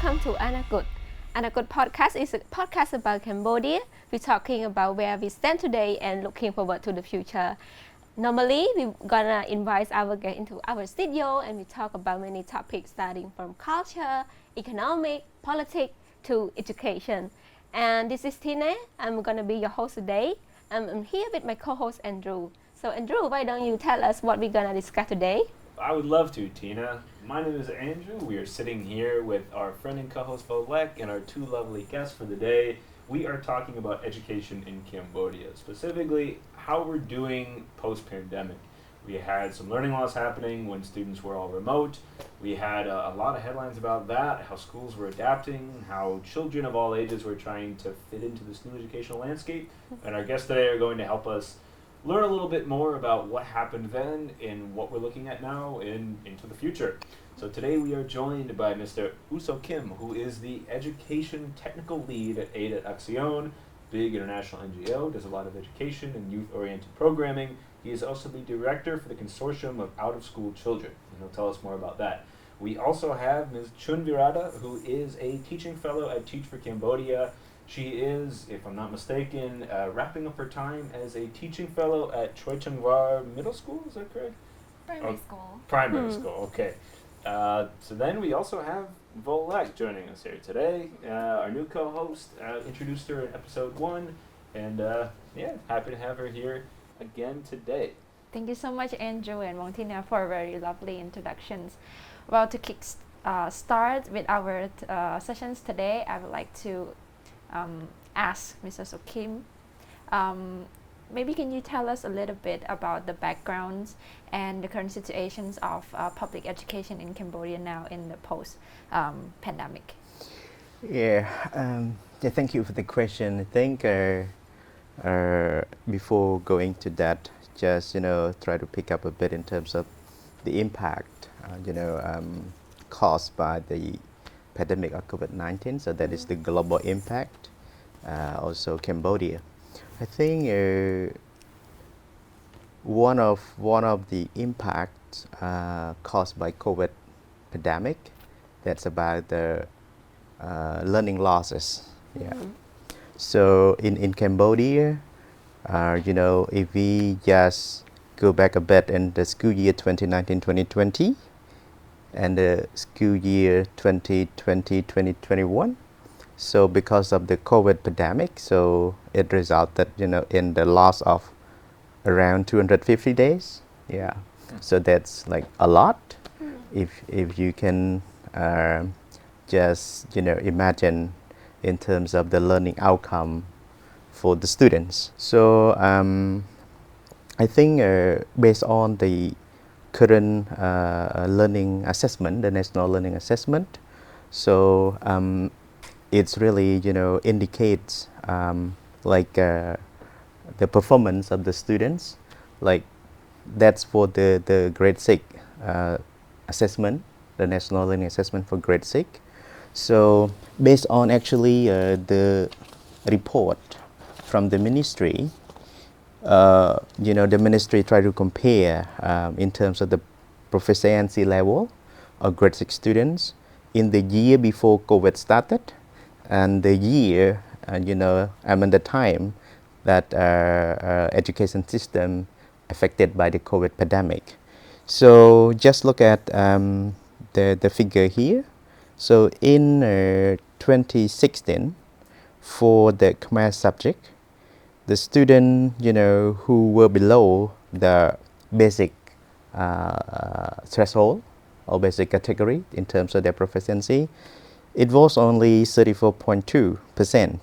welcome to Anakut. Anakut podcast is a podcast about Cambodia. We're talking about where we stand today and looking forward to the future. Normally, we're gonna invite our guest into our studio and we talk about many topics starting from culture, economic, politics to education. And this is Tina. I'm gonna be your host today. I'm here with my co-host Andrew. So Andrew, why don't you tell us what we're gonna discuss today? I would love to, Tina. My name is Andrew. We are sitting here with our friend and co-host Volek and our two lovely guests for the day. We are talking about education in Cambodia, specifically how we're doing post-pandemic. We had some learning loss happening when students were all remote. We had a lot of headlines about that, how schools were adapting, how children of all ages were trying to fit into this new educational landscape. And our guests today are going to help us learn a little bit more about what happened then and what we're looking at now into the future. So today we are joined by Mr. Ou Sokhim, who is the Education Technical Lead at Aide big international NGO, does a lot of education and youth-oriented programming. He is also the director for the Consortium of Out-of-School Children, and he'll tell us more about that. We also have Ms. Chhun Vyrada, who is a teaching fellow at Teach for Cambodia. She is, if I'm not mistaken, wrapping up her time as a teaching fellow at Chhun Vyrada Middle School, is that correct? Primary school. Primary school, okay. So then we also have Volek joining us here today, our new co-host. Introduced her in episode 1, and happy to have her here again today. Thank you so much, Andrew and Montina, for very lovely introductions. Well, to start with our sessions today, I would like to ask Mr. Sokhim, maybe can you tell us a little bit about the backgrounds and the current situations of public education in Cambodia now in the post-pandemic? Thank you for the question. I think before going to that, just try to pick up a bit in terms of the impact caused by the pandemic of COVID-19. So that is the global impact. Also Cambodia. I think one of the impacts caused by COVID pandemic, that's about the learning losses. So in Cambodia, if we just go back a bit in the school year 2019-2020 and the school year 2020-2021, so because of the COVID pandemic, so it resulted in the loss of around 250 days. So that's like a lot. If you can just imagine in terms of the learning outcome for the students. So I think based on the current learning assessment, the national learning assessment, so it's really indicates the performance of the students, like that's for the grade 6 assessment, the national learning assessment for grade 6. So based on actually the report from the ministry, the ministry tried to compare in terms of the proficiency level of grade 6 students in the year before COVID started and the year, the time that education system affected by the COVID pandemic. So just look at the figure here. So in 2016, for the Khmer subject, the student, who were below the basic threshold or basic category in terms of their proficiency, it was only 34.2%.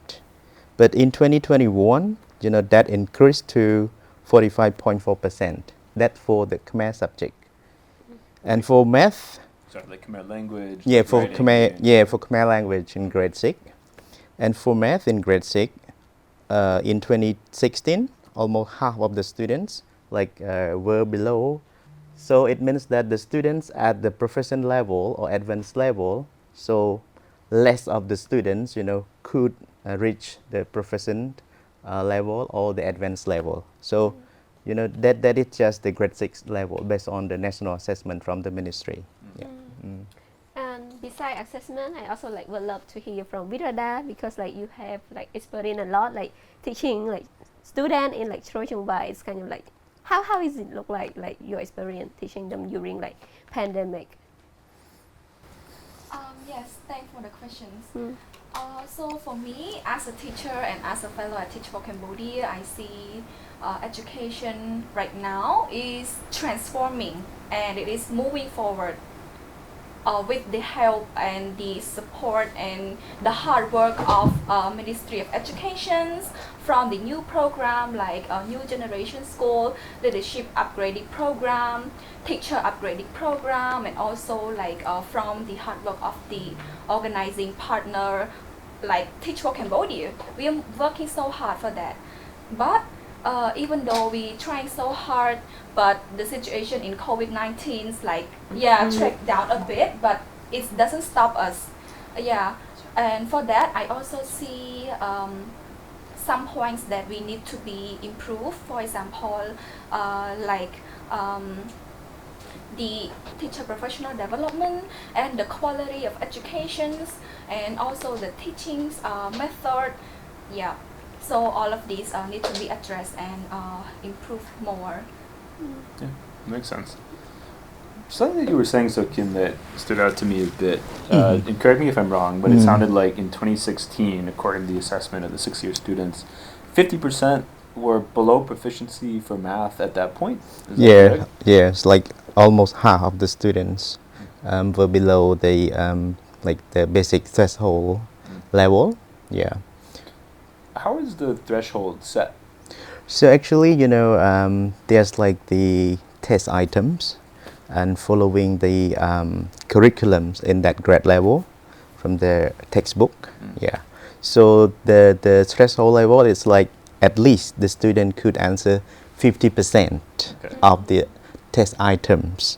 But in 2021, that increased to 45.4%. That for the Khmer subject. And for math, So like Khmer language. for writing, Khmer language in grade 6. And for math in grade 6, in 2016, almost half of the students were below. So it means that the students at the proficient level or advanced level, so less of the students, could reach the proficient level or the advanced level. So, that is just the grade 6 level based on the national assessment from the ministry. And besides assessment, I also like would love to hear from Virada because like you have like experience a lot like teaching like student in like Chhun Vyrada. It's kind of like how is it look like your experience teaching them during like pandemic? Yes, thanks for the questions. Mm. So for me, as a teacher and as a fellow at Teach for Cambodia, I see education right now is transforming and it is moving forward with the help and the support and the hard work of Ministry of Education from the new program like New Generation School, Leadership Upgrading Program, Teacher Upgrading Program, and also like from the hard work of the organizing partner like Teach for Cambodia. We are working so hard for that. But even though we trying so hard, but the situation in COVID-19 is like tracked down a bit, but it doesn't stop us. And for that I also see some points that we need to be improved. For example, the teacher professional development and the quality of educations and also the teachings method. So all of these need to be addressed and improved more. Yeah, makes sense. Something that you were saying, Sokhim, that stood out to me a bit, and correct me if I'm wrong, but it sounded like in 2016, according to the assessment of the 6-year students, 50% were below proficiency for math at that point? Is that correct? It's like almost half of the students were below the the basic threshold level. Yeah. How is the threshold set? So actually, there's like the test items and following the curriculums in that grade level from the textbook. Yeah. So the threshold level is like at least the student could answer 50% of the test items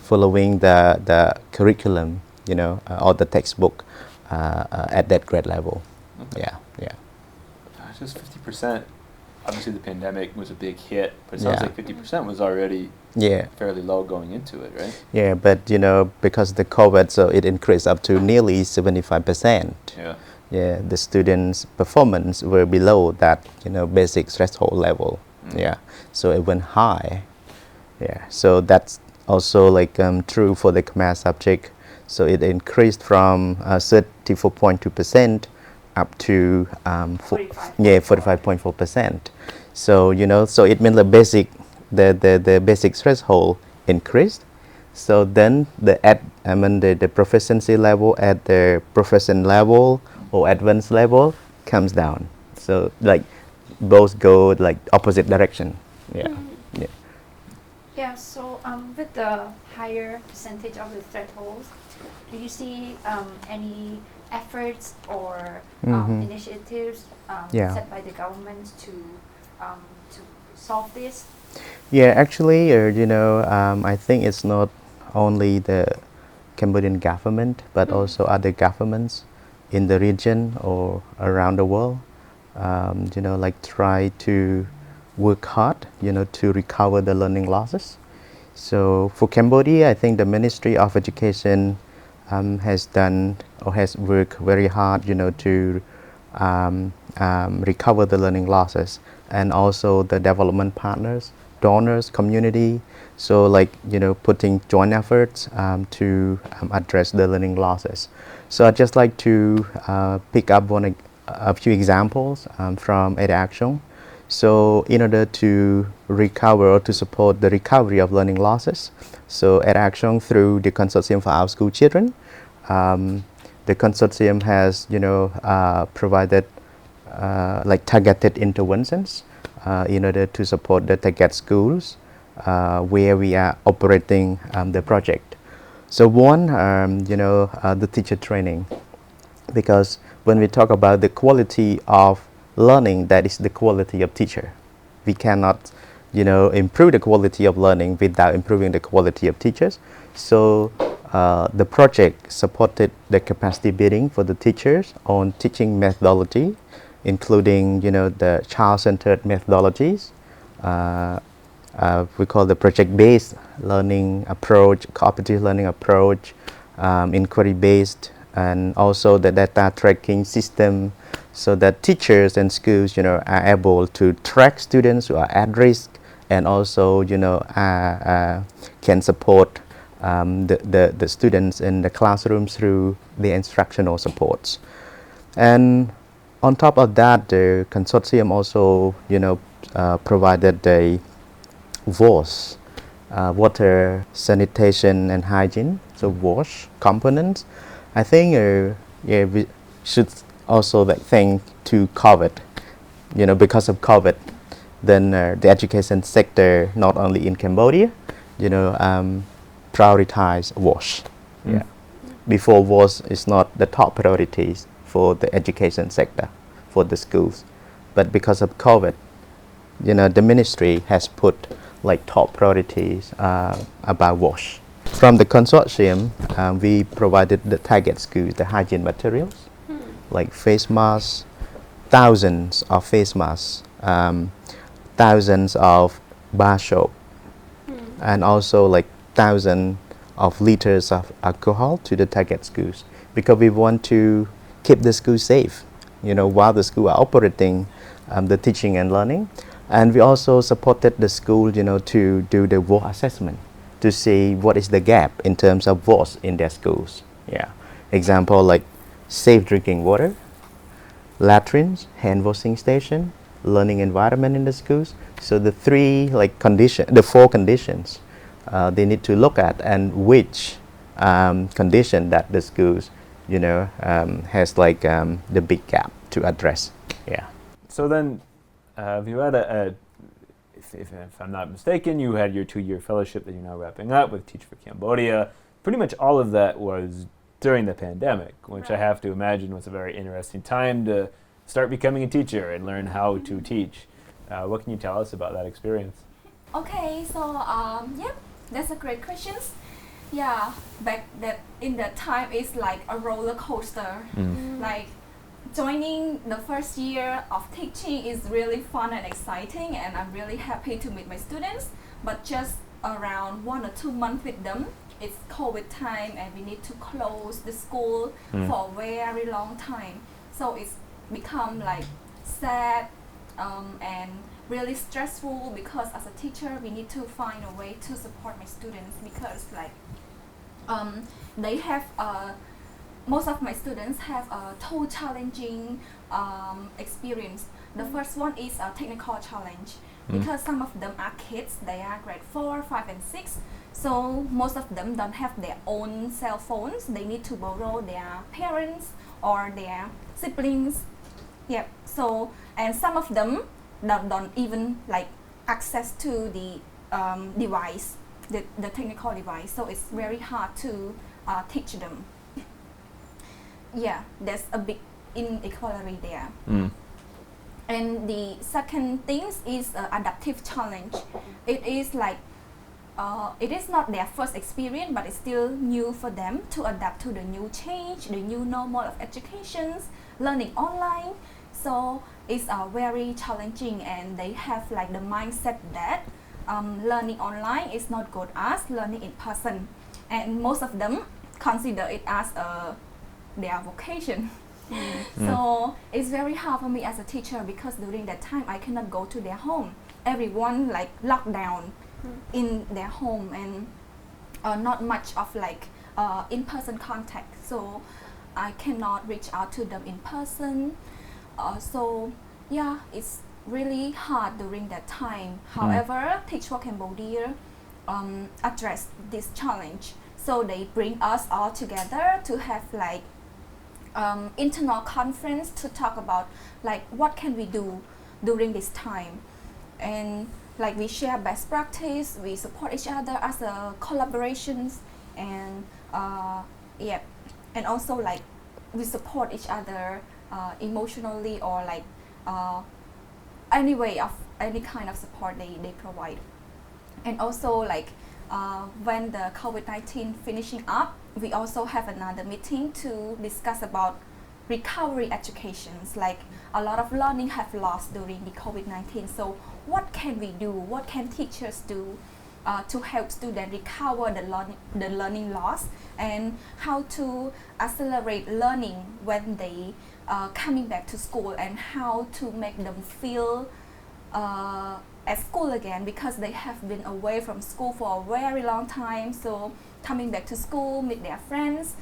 following the curriculum, or the textbook at that grade level. Okay. Yeah. Just 50%. Obviously, the pandemic was a big hit, but it sounds like 50% was already fairly low going into it, right? Yeah, but because of the COVID, so it increased up to nearly 75%. Yeah, the students' performance were below that basic threshold level. Yeah, so it went high. Yeah, so that's also like true for the math subject. So it increased from 34.2% up to 45.4%. So so it means the basic threshold increased. So then the proficiency level at the proficient level or advanced level comes down. So like both go like opposite direction. So with the higher percentage of the thresholds, do you see any efforts or initiatives set by the government to solve this? Yeah, actually, I think it's not only the Cambodian government, but also other governments in the region or around the world, try to work hard, to recover the learning losses. So for Cambodia, I think the Ministry of Education has done or has worked very hard, to recover the learning losses, and also the development partners, donors, community. So putting joint efforts to address the learning losses. So I'd just like to pick up on a few examples from Aide Action. So in order to recover or to support the recovery of learning losses, so Aide Action through the Consortium for Our School Children, the consortium has provided targeted interventions in order to support the target schools where we are operating the project. So one, the teacher training, because when we talk about the quality of learning, that is the quality of teacher. We cannot, improve the quality of learning without improving the quality of teachers. So the project supported the capacity building for the teachers on teaching methodology, including, the child-centered methodologies. We call the project-based learning approach, cooperative learning approach, inquiry based, and also the data tracking system, so that teachers and schools, are able to track students who are at risk, and also, can support the students in the classroom through the instructional supports. And on top of that, the consortium also, provided a WASH, water sanitation and hygiene, so WASH components. I think we should also thank to COVID, because of COVID, then the education sector, not only in Cambodia, prioritize WASH. Yeah. Before, WASH is not the top priorities for the education sector, for the schools. But because of COVID, the ministry has put like top priorities about WASH. From the consortium, we provided the target schools the hygiene materials, like face masks, thousands of face masks, thousands of bar soap, and also like thousands of liters of alcohol to the target schools, because we want to keep the school safe, while the school are operating the teaching and learning. And we also supported the school, to do the WASH assessment, to see what is the gap in terms of WASH in their schools. Yeah. Example like safe drinking water, latrines, hand washing station, learning environment in the schools. So the four conditions they need to look at, and which condition that the schools, has like the big gap to address. Yeah. So then, Vyrada, if I'm not mistaken, you had your 2-year fellowship that you're now wrapping up with Teach for Cambodia. Pretty much all of that was during the pandemic, which I have to imagine was a very interesting time to start becoming a teacher and learn how to teach. What can you tell us about that experience? Okay, so that's a great question. Yeah, back that in that time it's like a roller coaster. Like joining the first year of teaching is really fun and exciting, and I'm really happy to meet my students. But just around 1 or 2 months with them, it's COVID time and we need to close the school for a very long time. So it's become like sad and really stressful, because as a teacher we need to find a way to support my students, because like they have most of my students have a two challenging experience. The first one is a technical challenge, because some of them are kids, they are grade 4, 5 and 6, so most of them don't have their own cell phones. They need to borrow their parents or their siblings. Yep. So, and some of them don't even like access to the device, the technical device, so it's very hard to teach them. Yeah, there's a big inequality there. And the second thing is adaptive challenge. It is like it is not their first experience, but it's still new for them to adapt to the new change, the new normal of education, learning online. So it's very challenging, and they have like the mindset that learning online is not good as learning in person, and most of them consider it as their vocation. So it's very hard for me as a teacher, because during that time I cannot go to their home. Everyone like locked down in their home, and not much of like in-person contact, so I cannot reach out to them in person. So yeah, it's really hard during that time. However, Teach for Cambodia addressed this challenge, so they bring us all together to have like internal conference to talk about like what can we do during this time, and like we share best practice, we support each other as a collaborations, and yeah, and also like we support each other emotionally, or like any way of any kind of support they provide. And also like when the COVID-19 finishing up, we also have another meeting to discuss about recovery educations. Like a lot of learning have lost during the COVID-19, so what can we do, what can teachers do to help students recover the learning loss, and how to accelerate learning when they coming back to school, and how to make them feel at school again, because they have been away from school for a very long time. So coming back to school, meet their friends,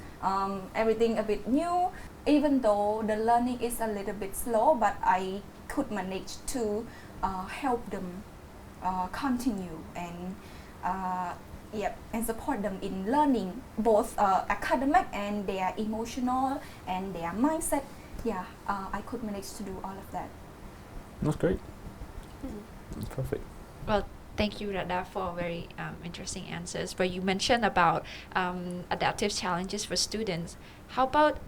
everything a bit new. Even though the learning is a little bit slow, but I could manage to help them continue and and support them in learning, both academic and their emotional and their mindset. I could manage to do all of that. That's great. That's perfect. Well, thank you, Rada, for very interesting answers. But you mentioned about adaptive challenges for students. How about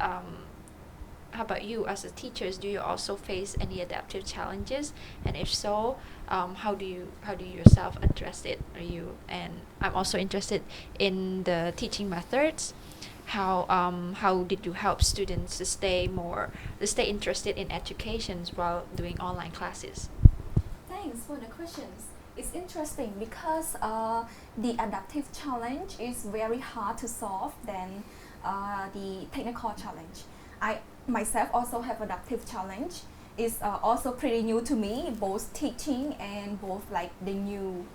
you as a teacher? Do you also face any adaptive challenges? And if so, how do you yourself address it? And I'm also interested in the teaching methods. How did you help students to stay interested in education while doing online classes? Thanks for the questions. It's interesting because the adaptive challenge is very hard to solve than the technical challenge. I myself also have adaptive challenge. It's also pretty new to me, both teaching and both like the new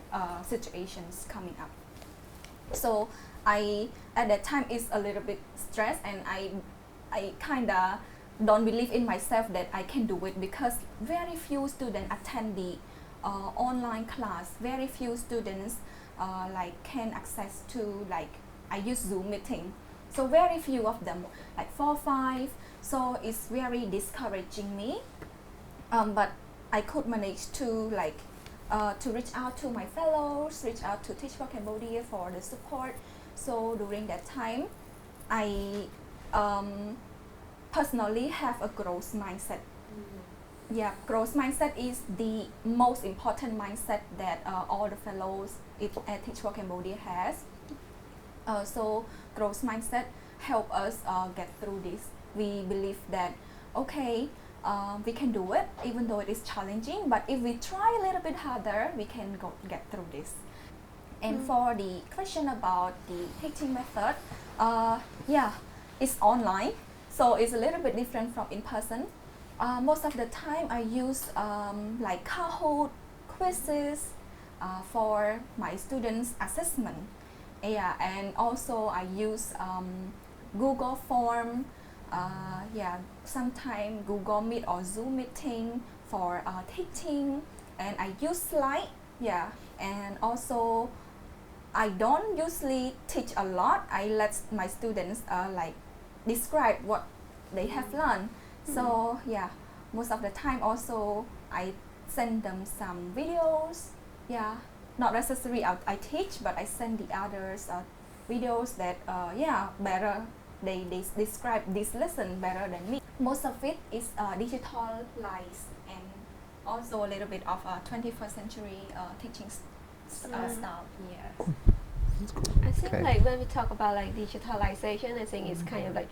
situations coming up. So I at that time is a little bit stressed, and I kinda don't believe in myself that I can do it, because very few students attend the online class. Very few students like can access to, like, I use Zoom meeting. So very few of them, like 4 or 5. So it's very discouraging me. But I could manage to to reach out to my fellows, reach out to Teach for Cambodia for the support. So during that time, I personally have a growth mindset. Growth mindset is the most important mindset that all the fellows at Teach for Cambodia has. So growth mindset help us get through this. We believe that, okay, we can do it, even though it is challenging, but if we try a little bit harder, we can get through this. And for the question about the teaching method, it's online, so it's a little bit different from in person. Most of the time I use like Kahoot quizzes for my students' assessment. And also I use Google Form, sometimes Google Meet or Zoom meeting for teaching, and I use slide. And also I don't usually teach a lot. I let my students like describe what they have learned. So most of the time also I send them some videos. Not necessarily I teach, but I send the others videos that better. They describe this lesson better than me. Most of it is digitalized, and also a little bit of 21st century teaching style. Yes. That's cool. I think Okay. like when we talk about like digitalization, I think it's kind of like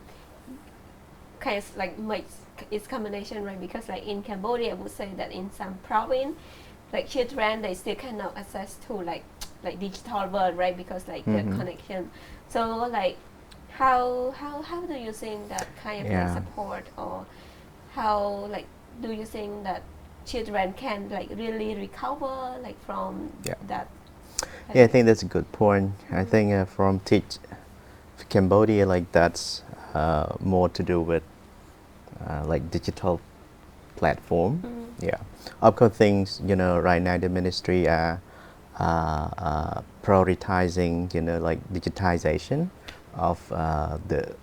makes it's combination, right? Because like in Cambodia, I would say that in some province, like children they still cannot access to like digital world, right? Because like the connection. So like how do you think that kind of like support, or how like do you think that children can like really recover like from that? Yeah, I think that's a good point. I think from Teach Cambodia, like that's more to do with like digital platform. Of course, things right now the ministry are prioritizing like digitization of the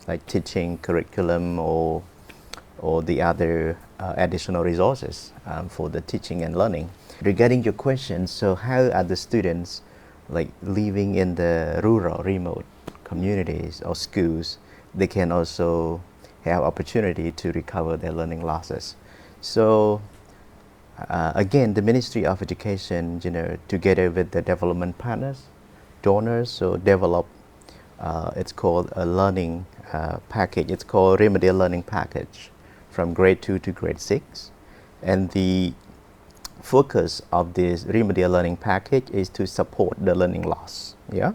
like teaching curriculum or the other additional resources for the teaching and learning. Regarding your question, so how are the students like living in the rural, remote communities or schools, they can also have opportunity to recover their learning losses? So again, the Ministry of Education, together with the development partners, donors, so develop it's called a learning package. It's called remedial learning package from grade 2 to grade 6, and the focus of this remedial learning package is to support the learning loss. Yeah.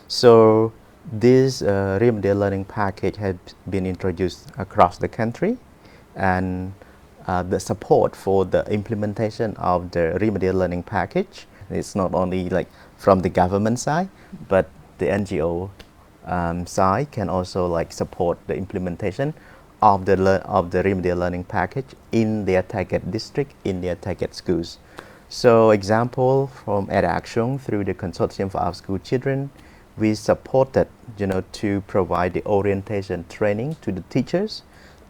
So this remedial learning package has been introduced across the country, and the support for the implementation of the remedial learning package, it's not only like from the government side, but the NGO side can also like support the implementation of the remedial learning package in their target district, in their target schools. So example from Aide through the Consortium for Our School Children, we supported, to provide the orientation training to the teachers,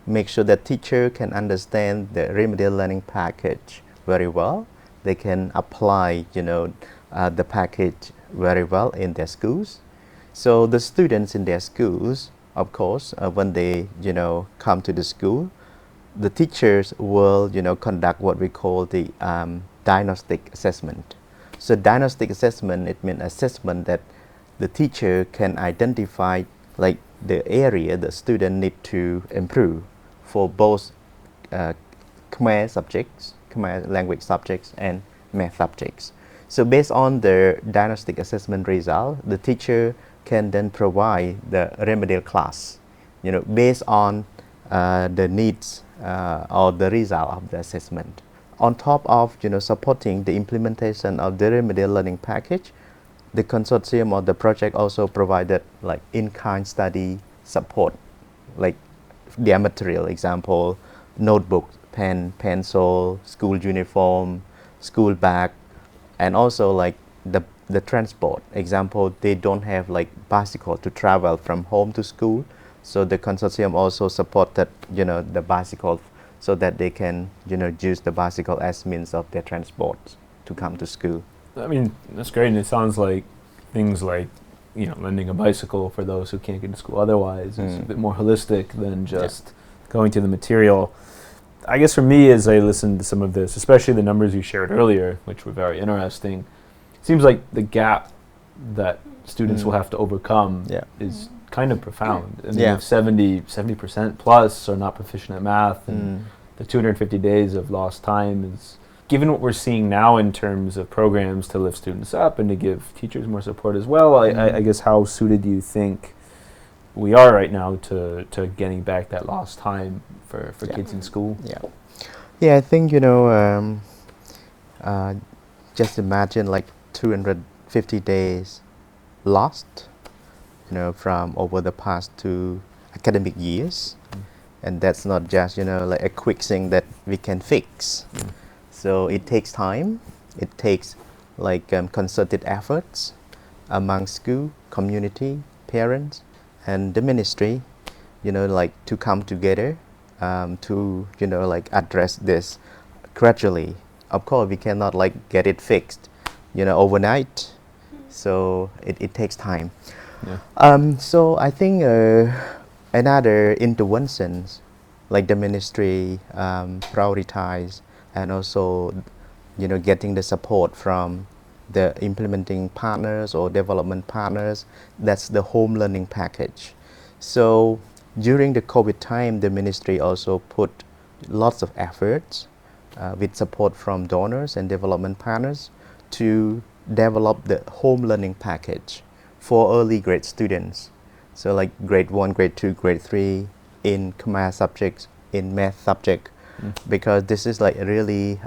make sure that teacher can understand the remedial learning package very well. They can apply, the package very well in their schools. So the students in their schools, of course, when they, come to the school, the teachers will, conduct what we call the diagnostic assessment. So diagnostic assessment, it means assessment that the teacher can identify like the area the student need to improve for both Khmer subjects, Khmer language subjects, and math subjects. So based on the diagnostic assessment result, the teacher can then provide the remedial class, based on the needs or the result of the assessment. On top of, supporting the implementation of the remedial learning package, the consortium or the project also provided like in-kind study support, like their material, example, notebook, pen, pencil, school uniform, school bag, and also like the transport. Example, they don't have like bicycle to travel from home to school, so the consortium also supported, the bicycle so that they can, use the bicycle as means of their transport to come to school. I mean, that's great, and it sounds like things like, lending a bicycle for those who can't get to school otherwise is a bit more holistic than just going to the material. I guess for me, as I listened to some of this, especially the numbers you shared earlier, which were very interesting, it seems like the gap that students will have to overcome is kind of profound. I mean, if 70% plus are not proficient at math, and the 250 days of lost time is, given what we're seeing now in terms of programs to lift students up and to give teachers more support as well, I guess how suited do you think we are right now to getting back that lost time for kids in school? Yeah, I think, just imagine like 250 days lost, from over the past 2 academic years. And that's not just, like a quick thing that we can fix. So it takes time, it takes like concerted efforts among school, community, parents, and the ministry, like to come together to, like address this gradually. Of course, we cannot like get it fixed, overnight. So it takes time. So I think another interventions like the ministry prioritize, and also, getting the support from the implementing partners or development partners, that's the home learning package. So during the COVID time, the ministry also put lots of efforts with support from donors and development partners to develop the home learning package for early grade students. So like grade 1, grade 2, grade 3 in Khmer subjects, in math subject, because this is like a really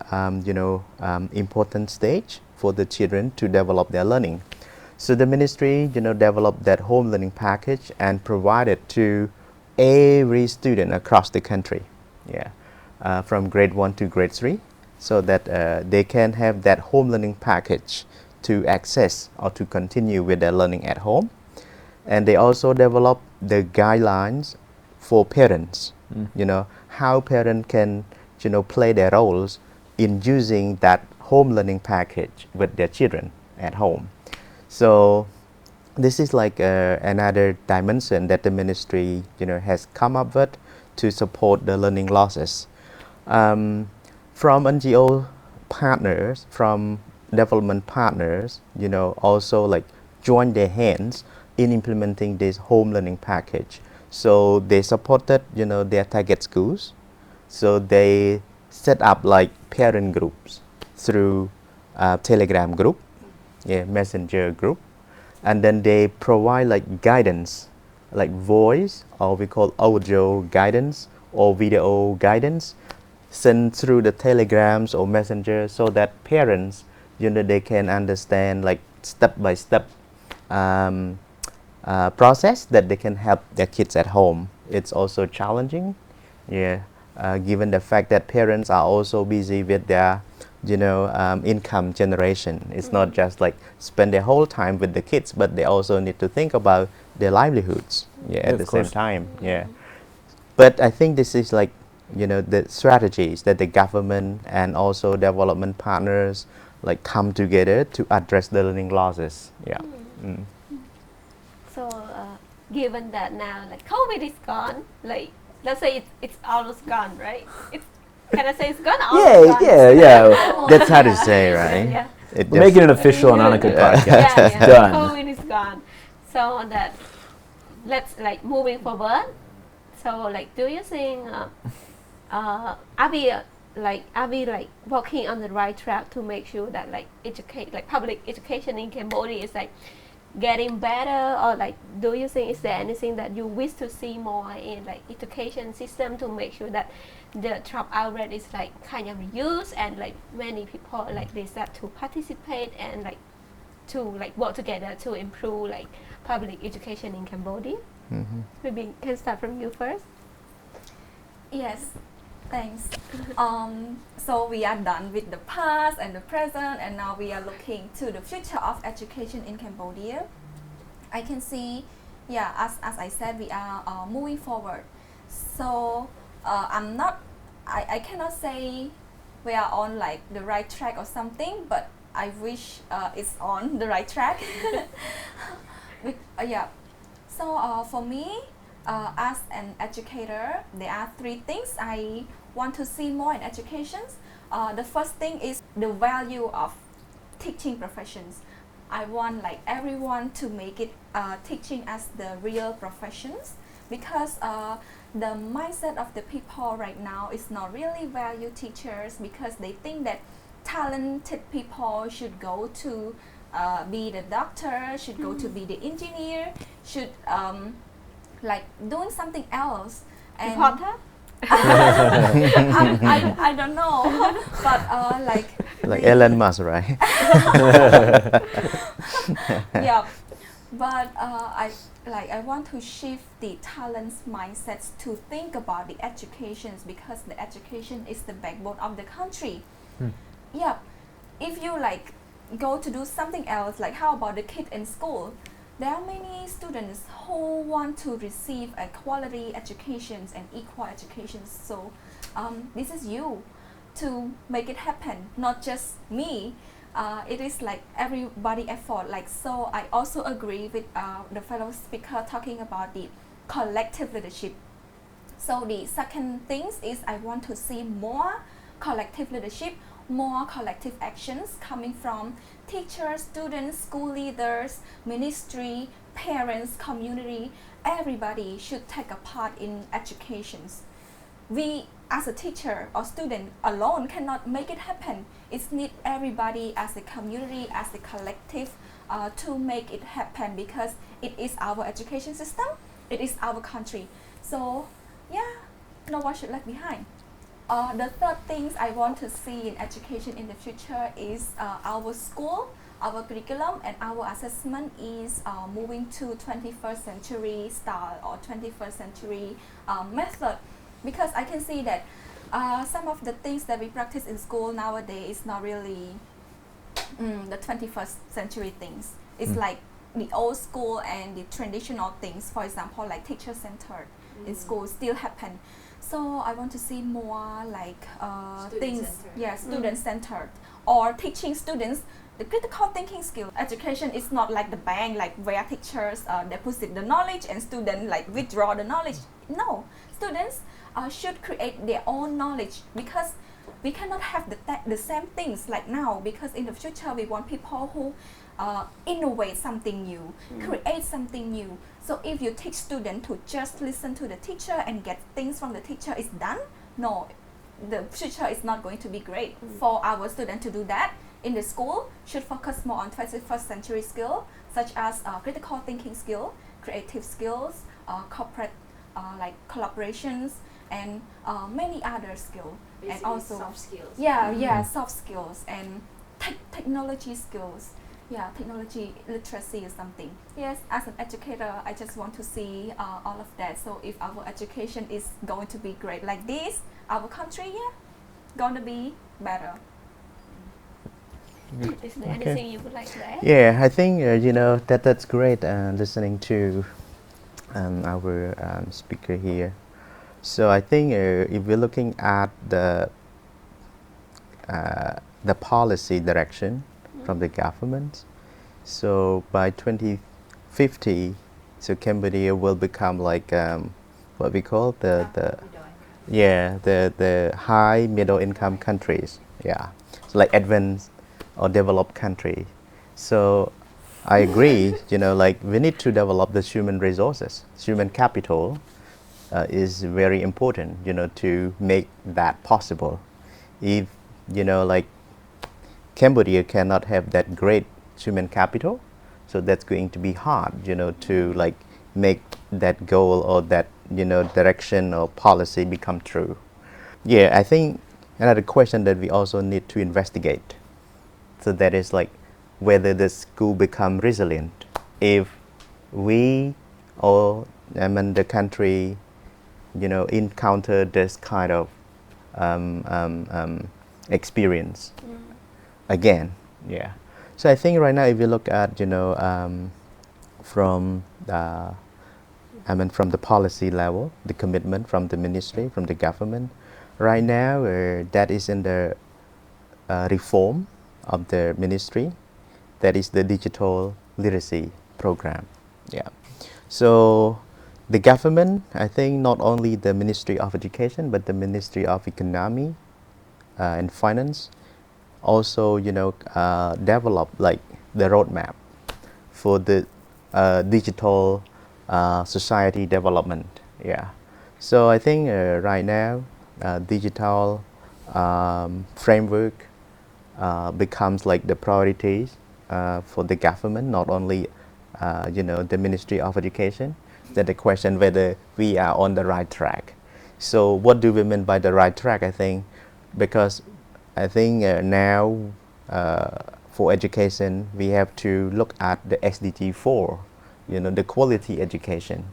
important stage for the children to develop their learning. So the ministry developed that home learning package and provided to every student across the country, from grade 1 to grade 3, so that they can have that home learning package to access or to continue with their learning at home. And they also developed the guidelines for parents, how parents can, play their roles in using that home learning package with their children at home. So this is like another dimension that the ministry, has come up with to support the learning losses. From NGO partners, from development partners, also like join their hands in implementing this home learning package. So they supported, their target schools. So they set up like parent groups, through Telegram group, messenger group, and then they provide like guidance, like voice, or we call audio guidance or video guidance, sent through the telegrams or messenger, so that parents, they can understand like step by step process that they can help their kids at home. It's also challenging, given the fact that parents are also busy with their income generation. It's not just like spend their whole time with the kids, but they also need to think about their livelihoods at the same time. But I think this is like the strategies that the government and also development partners like come together to address the learning losses. So given that now like COVID is gone, like let's say it's almost gone, right? Can I say it's gone? Yeah. That's how to say, right? Yeah. We're making it official on Anakut podcast. It's done. COVID is gone. So that let's like moving forward. So like, do you think are we walking on the right track to make sure that like public education in Cambodia is like getting better, or like do you think is there anything that you wish to see more in like education system to make sure that the dropout rate is like kind of reduced and like many people like they start to participate and like to like work together to improve like public education in Cambodia? Maybe can start from you first. Yes, thanks. So we are done with the past and the present, and now we are looking to the future of education in Cambodia. I can see, as I said, we are moving forward. So I cannot say we are on like the right track or something, but I wish it's on the right track. So for me, as an educator, there are 3 things I want to see more in education. The first thing is the value of teaching professions. I want like everyone to make it teaching as the real professions, because the mindset of the people right now is not really value teachers, because they think that talented people should go to be the doctor, should go to be the engineer, should like doing something else. And Reporter? I don't know, but like Elon Musk, right? But I want to shift the talents mindsets to think about the educations, because the education is the backbone of the country. If you like go to do something else, like how about the kid in school? There are many students who want to receive a quality education and equal education. So this is you to make it happen, not just me. It is like everybody effort. Like, so I also agree with the fellow speaker talking about the collective leadership. So the second thing is I want to see more collective leadership, more collective actions coming from teachers, students, school leaders, ministry, parents, community. Everybody should take a part in education. We as a teacher or student alone cannot make it happen. It's need everybody as a community, as a collective to make it happen, because it is our education system, it is our country. So no one should lag behind. The third things I want to see in education in the future is our school, our curriculum and our assessment is moving to 21st century style or 21st century method, because I can see that some of the things that we practice in school nowadays is not really the 21st century things. It's like the old school and the traditional things, for example like teacher-centered in school still happen. So I want to see more like student-centered or teaching students the critical thinking skill. Education is not like the bank, like where teachers deposit the knowledge and students like withdraw the knowledge. No, students should create their own knowledge, because we cannot have the same things like now, because in the future we want people who innovate something new, create something new. So if you teach students to just listen to the teacher and get things from the teacher is done, no, the future is not going to be great. For our students to do that in the school, should focus more on 21st century skill, such as critical thinking skill, creative skills, corporate like collaborations, and many other skills. And also soft skills. Soft skills and technology skills. Technology literacy is something. Yes, as an educator, I just want to see all of that. So if our education is going to be great like this, our country, gonna be better. Is there anything you would like to add? Yeah, I think that's great. Listening to our speaker here. So I think if we're looking at the policy direction from the government, so by 2050, so Cambodia will become like what we call the high middle income countries. So like advanced or developed country. So I agree, like we need to develop the human resources. Human capital is very important, to make that possible. If, like Cambodia cannot have that great human capital, so that's going to be hard, to like make that goal or that, direction or policy become true. I think another question that we also need to investigate. So that is like whether the school become resilient. If we or the country, encounter this kind of experience again. So I think right now, if you look at, from the policy level, the commitment from the ministry, from the government, right now that is in the reform of the ministry, that is the digital literacy program. So the government, I think not only the Ministry of Education, but the Ministry of Economy and Finance also, develop like the roadmap for the digital society development. So I think right now, digital framework becomes like the priorities for the government, not only the Ministry of Education. That the question whether we are on the right track. So what do we mean by the right track? I think because I think now for education we have to look at the SDG 4, the quality education.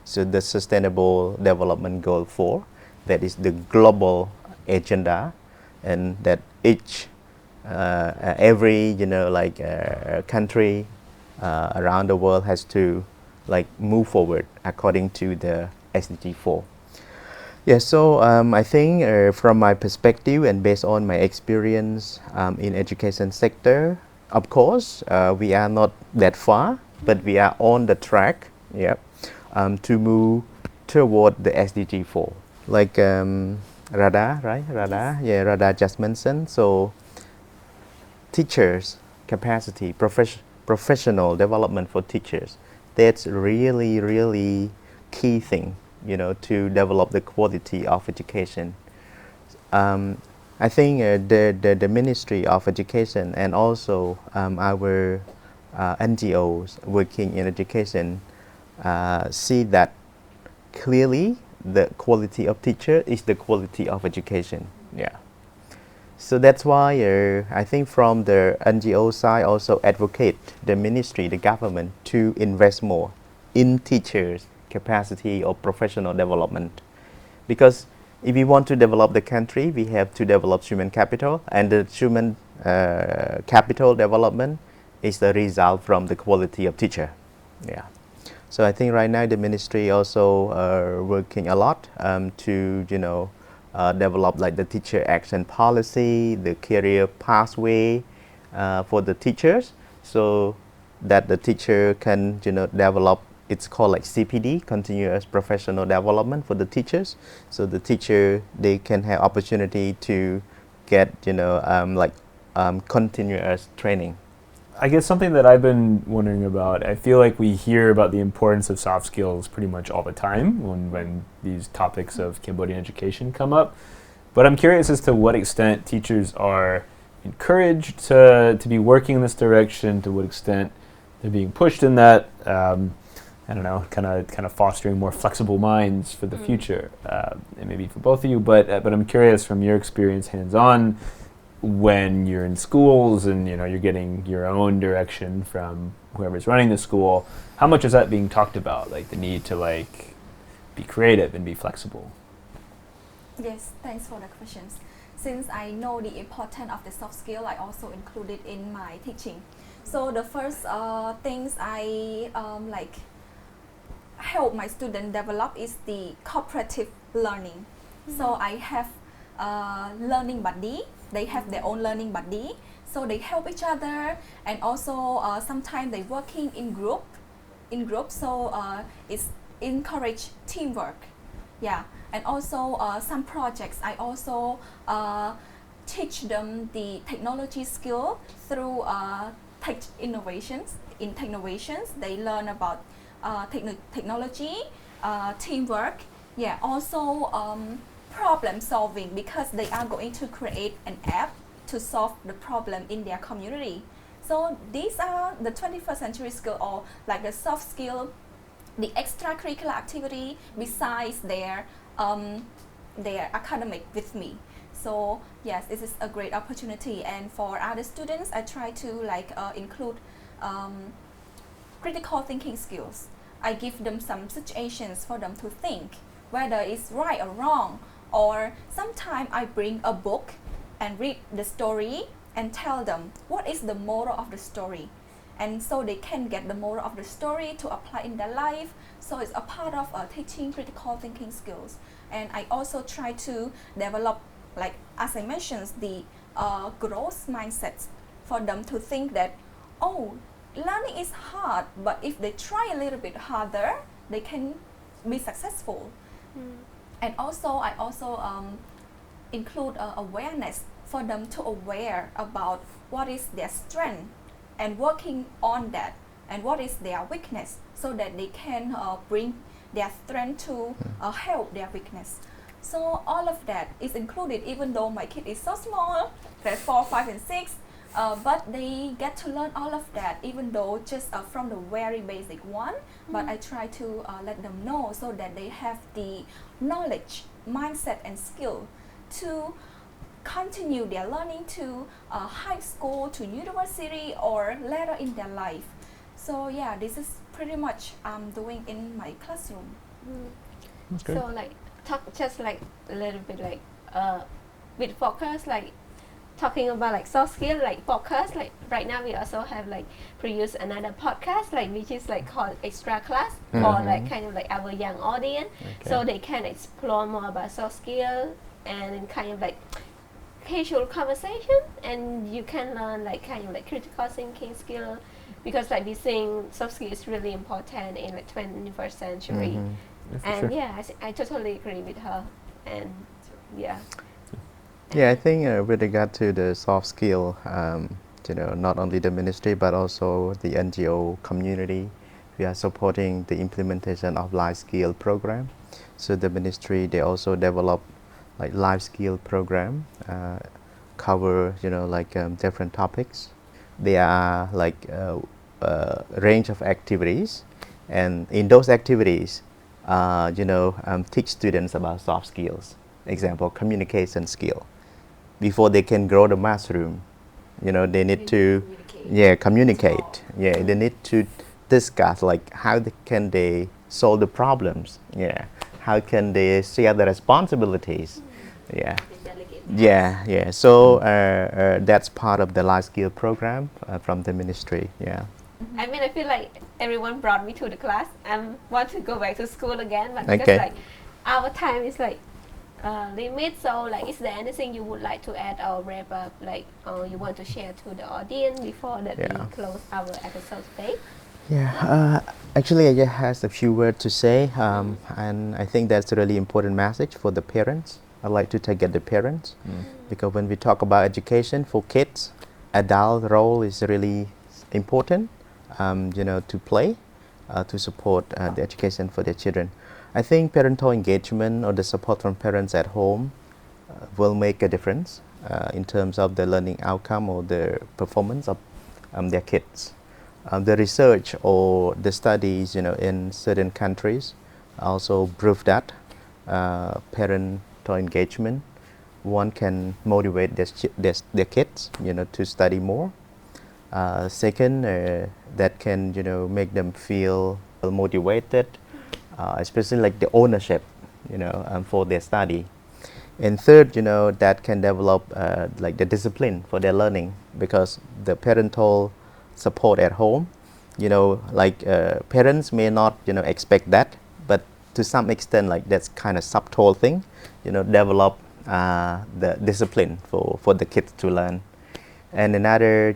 So the Sustainable Development Goal 4, that is the global agenda, and that each every country around the world has to like move forward according to the SDG 4. So I think from my perspective and based on my experience in education sector, of course we are not that far, but we are on the track to move toward the SDG 4. Like Rada, right? Rada just mentioned. So teachers capacity, professional development for teachers. That's really key thing, to develop the quality of education. I think the Ministry of Education and also our NGOs working in education see that clearly the quality of teacher is the quality of education. So that's why I think from the NGO side also advocate the ministry, the government to invest more in teachers' capacity or professional development. Because if we want to develop the country, we have to develop human capital, and the human capital development is the result from the quality of teacher. So I think right now the ministry also working a lot to develop like the teacher action policy, the career pathway for the teachers, so that the teacher can develop, it's called like CPD, continuous professional development for the teachers. So the teacher, they can have opportunity to get continuous training. I guess something that I've been wondering about, I feel like we hear about the importance of soft skills pretty much all the time when these topics of Cambodian education come up. But I'm curious as to what extent teachers are encouraged to be working in this direction, to what extent they're being pushed in that. I don't know, kind of fostering more flexible minds for the future, and maybe for both of you. But I'm curious from your experience, hands-on, when you're in schools and you're getting your own direction from whoever's running the school. How much is that being talked about? Like the need to be creative and be flexible. Yes, thanks for the questions. Since I know the importance of the soft skill, I also include it in my teaching. So the first things I help my student develop is the cooperative learning. So I have learning buddy. They have their own learning buddy. So they help each other, and also sometimes they working in group. So it's encourage teamwork. Yeah, and also some projects I also teach them the technology skill through tech innovations. In technovations, they learn about technology, teamwork, yeah, also problem solving, because they are going to create an app to solve the problem in their community. So these are the 21st century skill, or like the soft skill, the extracurricular activity besides their academic with me. So yes, this is a great opportunity, and for other students I try to include critical thinking skills. I give them some situations for them to think whether it's right or wrong, or sometimes I bring a book and read the story and tell them what is the moral of the story, and so they can get the moral of the story to apply in their life. So it's a part of teaching critical thinking skills. And I also try to develop, like as I mentioned, the growth mindsets for them to think that, oh, learning is hard, but if they try a little bit harder, they can be successful. And also I also include awareness for them to aware about what is their strength and working on that, and what is their weakness, so that they can bring their strength to help their weakness. So all of that is included, even though my kid is so small, grade 4, 5 and 6, but they get to learn all of that, even though just from the very basic one. But I try to let them know, so that they have the knowledge, mindset and skill to continue their learning to high school, to university, or later in their life. So yeah, this is pretty much I'm doing in my classroom. That's great. So talk just a little bit with focus, talking about soft skill, focus. Right now we also have produce another podcast which is called Extra Class, for kind of our young audience, so they can explore more about soft skill and kind of casual conversation, and you can learn critical thinking skill, because we think soft skill is really important in 21st century. And yeah, I totally agree with her. And yeah. Yeah, I think with regard to the soft skill, not only the ministry but also the NGO community, we are supporting the implementation of life skill program. So the ministry, they also develop life skill program, cover different topics. There are a range of activities, and in those activities, teach students about soft skills. Example, communication skill. Before they can grow the mushroom, they need to communicate. Yeah, they need to discuss how can they solve the problems. Yeah, how can they share the responsibilities. Yeah. So that's part of the life skill program from the ministry. Yeah. I mean, I feel like everyone brought me to the class. I want to go back to school again, but because our time is limit. So is there anything you would like to add or wrap up, or you want to share to the audience before that we close our episode today? Yeah, actually I just has a few words to say, and I think that's a really important message for the parents. I'd like to target the parents, because when we talk about education for kids, adult role is really important, to play, to support the education for their children. I think parental engagement or the support from parents at home will make a difference in terms of the learning outcome or the performance of their kids. The research or the studies, in certain countries also prove that parental engagement, one can motivate their kids, to study more. Second, that can, make them feel motivated, especially like the ownership, for their study. And third, that can develop like the discipline for their learning, because the parental support at home, parents may not, expect that, but to some extent, like that's kind of subtle thing, develop the discipline for the kids to learn. And another,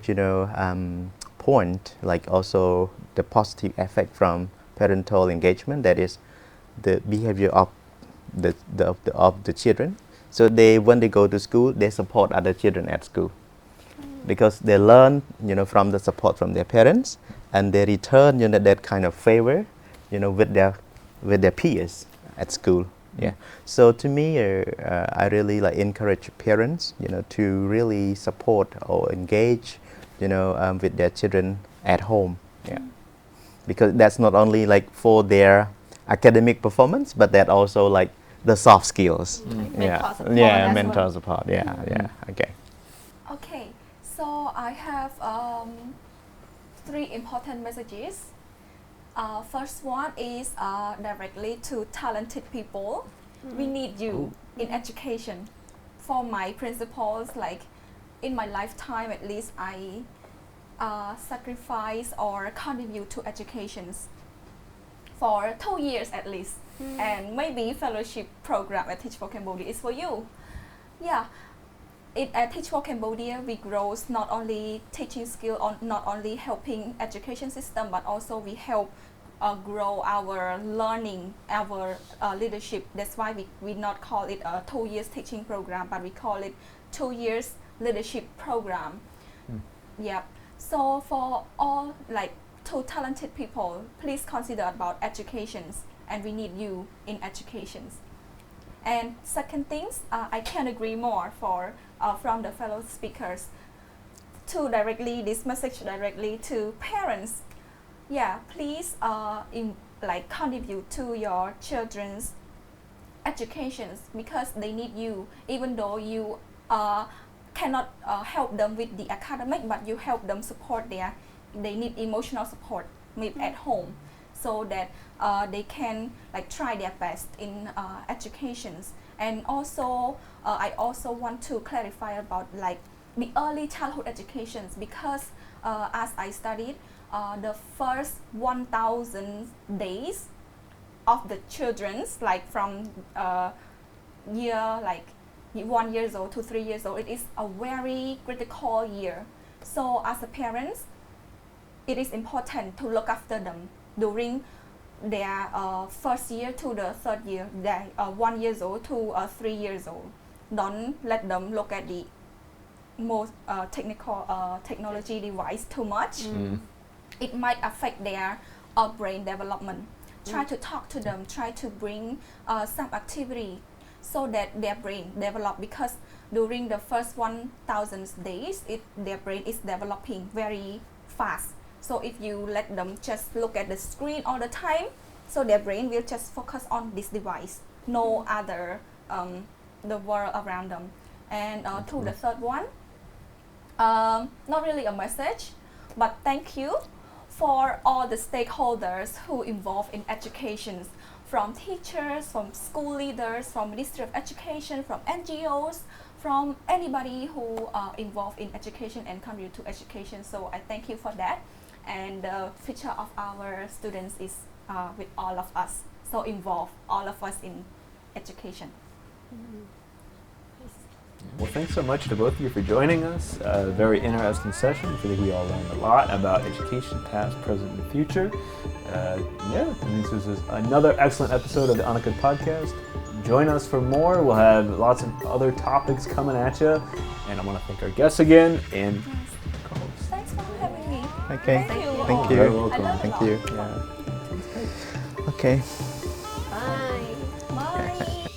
point, like also the positive effect from parental engagement, that is the behavior of the children. So when they go to school, they support other children at school, because they learn, from the support from their parents, and they return, that kind of favor, with their peers at school. Yeah. So to me, I really encourage parents, to really support or engage, with their children at home. Yeah. Because that's not only for their academic performance, but that also the soft skills. Mental support Yeah, as mental well. support. Yeah. Okay. Okay, so I have 3 important messages. First one is directly to talented people. We need you in education. For my principles, in my lifetime at least, I sacrifice or contribute to educations for 2 years at least. And maybe fellowship program at Teach for Cambodia is for you. Yeah, at Teach for Cambodia, we grow not only teaching skill, or not only helping education system, but also we help grow our learning, our leadership. That's why we not call it a 2 years teaching program, but we call it 2 years leadership program. Yeah. So for all to talented people, please consider about educations, and we need you in educations. And second things, I can agree more from the fellow speakers to this message directly to parents. Yeah, please contribute to your children's educations, because they need you, even though you cannot help them with the academic, but you help them support they need emotional support maybe at home, so that they can try their best in educations. And also I also want to clarify about the early childhood educations, because as I studied, the first 1,000 days of the children's from year 1 years old to 3 years old, it is a very critical year. So as a parents, it is important to look after them during their first year to the third year, they 1 years old to 3 years old. Don't let them look at the most technology device too much. It might affect their brain development. Try to talk to them, try to bring some activity so that their brain develop, because during the first 1,000 days, their brain is developing very fast. So if you let them just look at the screen all the time, so their brain will just focus on this device, no other the world around them. And to the third one, not really a message, but thank you for all the stakeholders who involved in education, from teachers, from school leaders, from Ministry of Education, from NGOs, from anybody who involved in education and contribute to education. So I thank you for that. And the future of our students is with all of us. So involve all of us in education. Well, thanks so much to both of you for joining us. Very interesting session. I think we all learned a lot about education, past, present, and future. And this was another excellent episode of the Anakut podcast. Join us for more. We'll have lots of other topics coming at you. And I want to thank our guests again and co-hosts. Thanks for having me. Okay. Thank you. Thank You're you. welcome. Thank you. Yeah. Sounds great. Okay. Bye. Bye.